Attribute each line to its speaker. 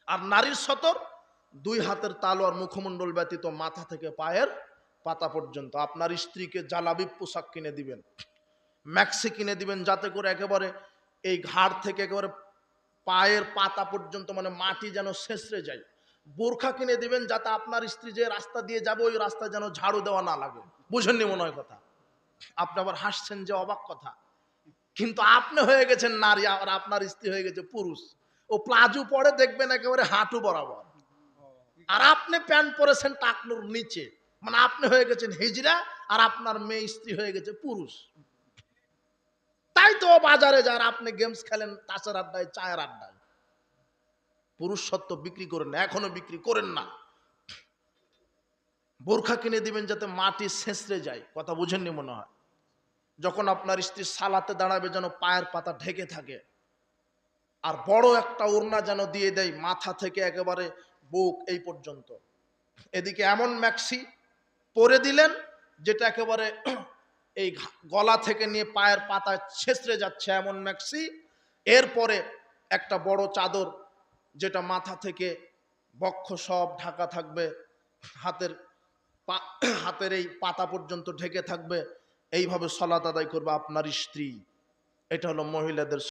Speaker 1: আর নারীর সতর 2 হাতের তালুয়ার মুখমণ্ডল ব্যতীত মাথা থেকে পায়ের পাতা পর্যন্ত। আপনার স্ত্রীকে জালাবি পোশাক কিনে দিবেন, ম্যাক্সি কিনে দিবেন, যাতে করে একেবারে এই ঘাড় থেকে একেবারে পায়ের পাতা পর্যন্ত মানে মাটি যেন ছেঁচড়ে যায়। বোরখা কিনে দিবেন, যাতে আপনার স্ত্রী যে রাস্তা দিয়ে যাবে ওই রাস্তা যেন ঝাড়ু দেওয়া না লাগে। বুঝেননি মনে হয় কথা? আপনি আবার হাসছেন যে অবাক কথা, কিন্তু আপনি হয়ে গেছেন নারী আর আপনার স্ত্রী হয়ে গেছে পুরুষ। ও প্লাজো পরে দেখবেন একেবারে হাঁটু বরাবর, আর আপনি প্যান্ট পরেছেন টাকনুর নিচে, মানে আপনি হয়ে গেছেন হিজড়া আর আপনার মেয়ে স্ত্রী হয়ে গেছে পুরুষ। তাই তো বাজারে যার আপনি গেমস খেলেন তাসের আড্ডায়, চায়ের আড্ডায়। পুরুষ সত্য বিক্রি করেন না, এখনো বিক্রি করেন না। বোরখা কিনে দিবেন যাতে মাটি ছেঁচড়ে যায়। কথা বুঝেননি মনে হয়? যখন আপনার স্ত্রী সালাতে দাঁড়াবে যেন পায়ের পাতা ঢেকে থাকে। আর বড় একটা ওড়না যেন দিয়ে দেয় মাথা থেকে একেবারে বুক এই পর্যন্ত। এদিকে এমন ম্যাক্সি পরে দিলেন যেটা একেবারে এই গলা থেকে নিয়ে পায়ের পাতা ছেঁচড়ে যাচ্ছে, এমন ম্যাক্সি। এরপরে একটা বড় চাদর যেটা মাথা থেকে বক্ষ সব ঢাকা থাকবে, হাতের হাতের এই পাতা পর্যন্ত ঢেকে থাকবে। এইভাবে সালাত আদায় করবে আপনার স্ত্রী। এটা হলো মহিলাদের